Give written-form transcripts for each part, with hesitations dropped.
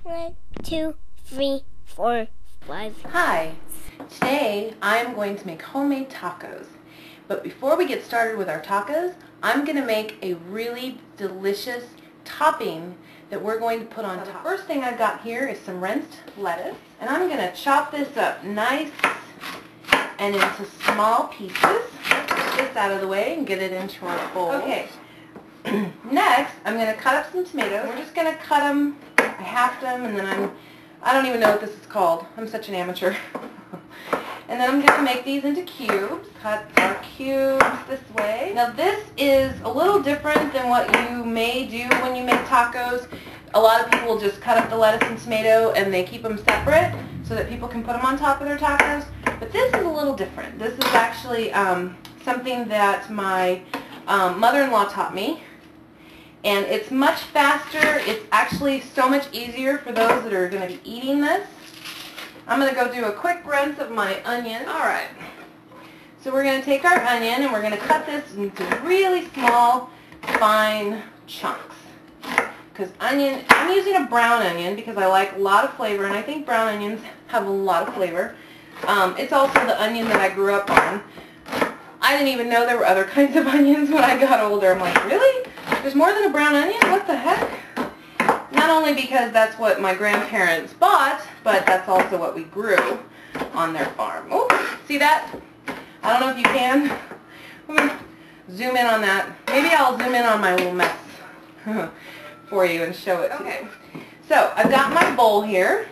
1, 2, 3, 4, 5. Hi, today I'm going to make homemade tacos. But before we get started with our tacos, I'm going to make a really delicious topping that we're going to put on top. The first thing I've got here is some rinsed lettuce, and I'm going to chop this up nice and into small pieces. Get this out of the way and get it into our bowl. Okay. Next, I'm going to cut up some tomatoes. We're just going to cut them. I halved them, and then I don't even know what this is called. I'm such an amateur. And then I'm going to make these into cubes. Cut our cubes this way. Now this is a little different than what you may do when you make tacos. A lot of people just cut up the lettuce and tomato and they keep them separate so that people can put them on top of their tacos. But this is a little different. This is actually something that my mother-in-law taught me. And it's much faster. It's actually so much easier for those that are going to be eating this. I'm going to go do a quick rinse of my onion. Alright, so we're going to take our onion and we're going to cut this into really small, fine chunks. Because onion, I'm using a brown onion because I like a lot of flavor, and I think brown onions have a lot of flavor. It's also the onion that I grew up on. I didn't even know there were other kinds of onions when I got older. I'm like, really? There's more than a brown onion? What the heck? Not only because that's what my grandparents bought, but that's also what we grew on their farm. Oh, see that? I don't know if you can. I'm going to zoom in on that. Maybe I'll zoom in on my little mess for you and show it to you. Okay. So I've got my bowl here,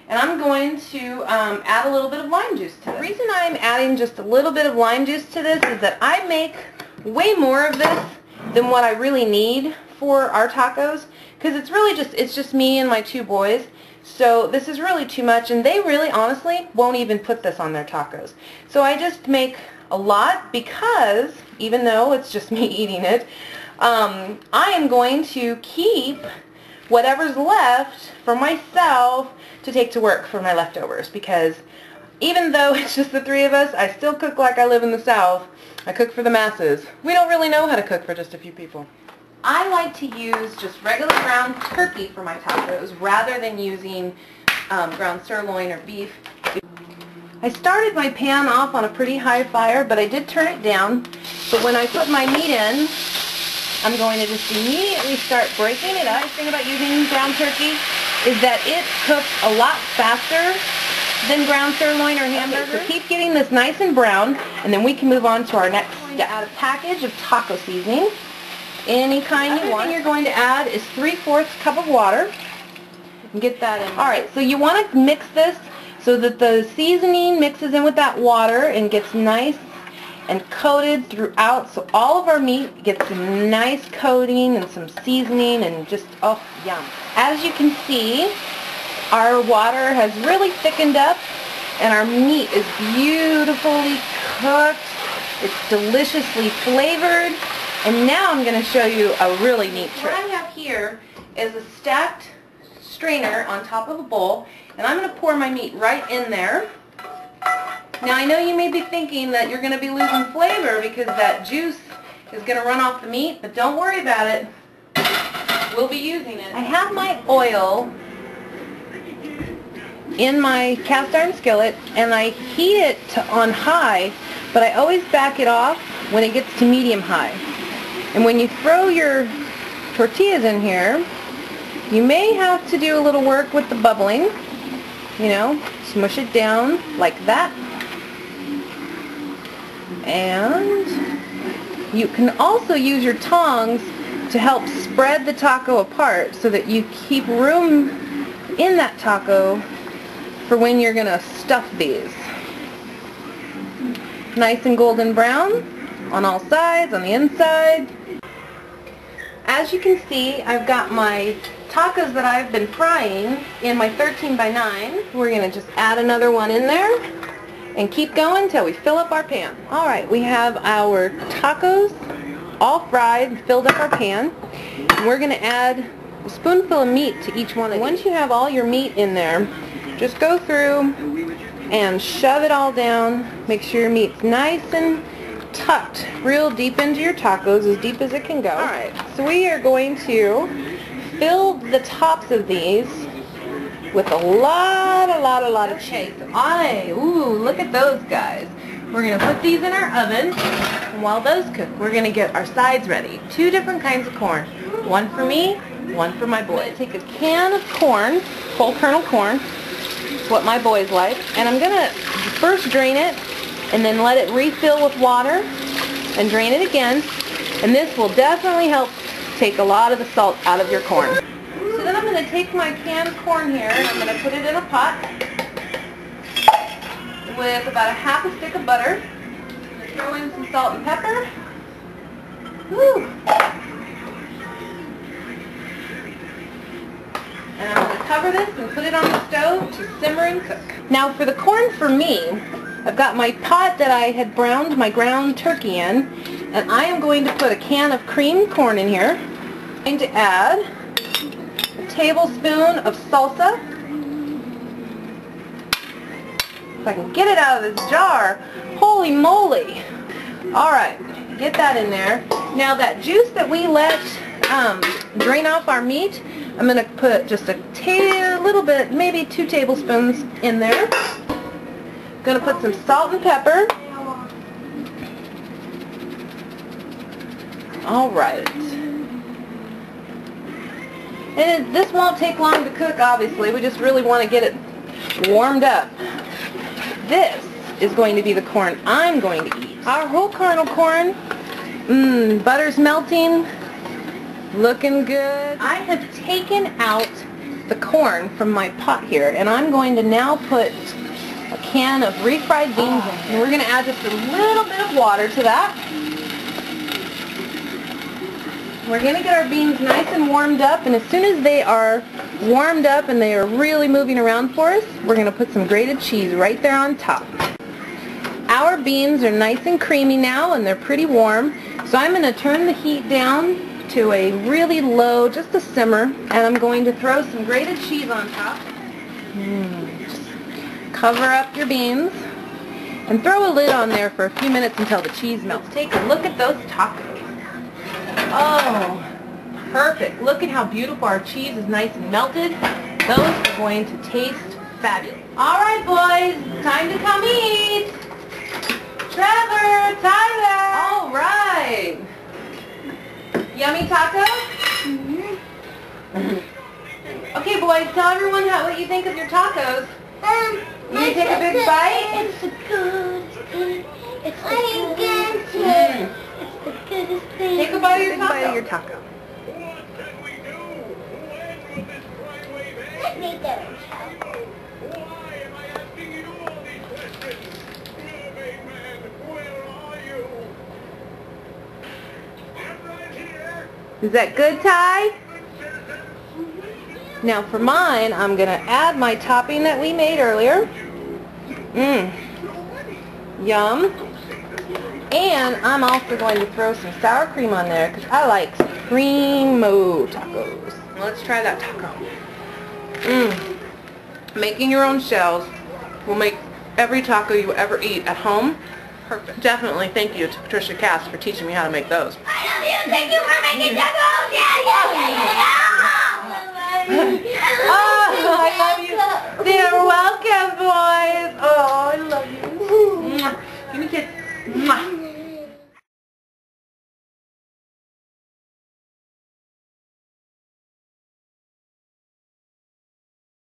and I'm going to add a little bit of lime juice to this. The reason I'm adding just a little bit of lime juice to this is that I make way more of this than what I really need for our tacos, because it's just me and my two boys. So this is really too much, and they really honestly won't even put this on their tacos. So I just make a lot because even though it's just me eating it, I am going to keep whatever's left for myself to take to work for my leftovers, because even though it's just the three of us, I still cook like I live in the South. I cook for the masses. We don't really know how to cook for just a few people. I like to use just regular ground turkey for my tacos rather than using ground sirloin or beef. I started my pan off on a pretty high fire, but I did turn it down. But when I put my meat in, I'm going to just immediately start breaking it up. The thing about using ground turkey is that it cooks a lot faster than ground sirloin or hamburger. So keep getting this nice and brown, and then we can move on to our next step. Add a package of taco seasoning, any kind you want. The thing you're going to add is 3/4 cup of water. And get that in. Alright, so you want to mix this so that the seasoning mixes in with that water and gets nice and coated throughout, so all of our meat gets some nice coating and some seasoning and just, oh, yum. As you can see, our water has really thickened up and our meat is beautifully cooked. It's deliciously flavored. And now I'm going to show you a really neat trick. What I have here is a stacked strainer on top of a bowl, and I'm going to pour my meat right in there. Now I know you may be thinking that you're going to be losing flavor because that juice is going to run off the meat, but don't worry about it. We'll be using it. I have my oil in my cast iron skillet, and I heat it on high, but I always back it off when it gets to medium high. And when you throw your tortillas in here, you may have to do a little work with the bubbling. You know, smush it down like that. And you can also use your tongs to help spread the taco apart so that you keep room in that taco for when you're going to stuff these. Nice and golden brown on all sides, on the inside. As you can see, I've got my tacos that I've been frying in my 13 by 9. We're going to just add another one in there and keep going until we fill up our pan. Alright, we have our tacos all fried, filled up our pan. And we're going to add a spoonful of meat to each one. And once you have all your meat in there, just go through and shove it all down. Make sure your meat's nice and tucked real deep into your tacos, as deep as it can go. Alright, so we are going to fill the tops of these with a lot of cheese. Ooh, look at those guys. We're going to put these in our oven, and while those cook, we're going to get our sides ready. 2 different kinds of corn. One for me, one for my boys. I'm going to take a can of corn, full kernel corn. It's what my boys like. And I'm going to first drain it, and then let it refill with water, and drain it again. And this will definitely help take a lot of the salt out of your corn. So then I'm going to take my canned corn here, and I'm going to put it in a pot with about a half a stick of butter. I'm going to throw in some salt and pepper. Woo. And I'm going to cover this and put it on the stove to simmer and cook. Now for the corn for me, I've got my pot that I had browned my ground turkey in, and I am going to put a can of creamed corn in here. I'm going to add a tablespoon of salsa. If I can get it out of this jar. Holy moly. Alright, get that in there. Now that juice that we let drain off our meat, I'm going to put just a little bit, maybe 2 tablespoons in there. I'm going to put some salt and pepper. Alright. And this won't take long to cook, obviously. We just really want to get it warmed up. This is going to be the corn I'm going to eat. Our whole kernel corn. Butter's melting. Looking good. I have taken out the corn from my pot here, and I'm going to now put a can of refried beans in. And we're going to add just a little bit of water to that. We're going to get our beans nice and warmed up, and as soon as they are warmed up and they are really moving around for us, we're going to put some grated cheese right there on top. Our beans are nice and creamy now, and they're pretty warm, so I'm going to turn the heat down to a really low, just a simmer, and I'm going to throw some grated cheese on top. Just cover up your beans and throw a lid on there for a few minutes until the cheese melts. Take a look at those tacos. Oh, perfect. Look at how beautiful our cheese is nice and melted. Those are going to taste fabulous. All right, boys, time to come eat. Trevor, Tyler. All right. Yummy taco? Okay, boys, tell everyone what you think of your tacos. You gonna take a big bite? It's the good. It's the good. It's the goodest thing. Take a bite of your taco. Let me go. Is that good, Ty? Now for mine, I'm going to add my topping that we made earlier. Yum. And I'm also going to throw some sour cream on there because I like cream-o tacos. Let's try that taco. Making your own shells will make every taco you ever eat at home perfect. Definitely thank you to Patricia Cass for teaching me how to make those. I love you. Thank you for making tacos. Oh, I love you. You're welcome, boys. Oh, I love you. Give me a kiss.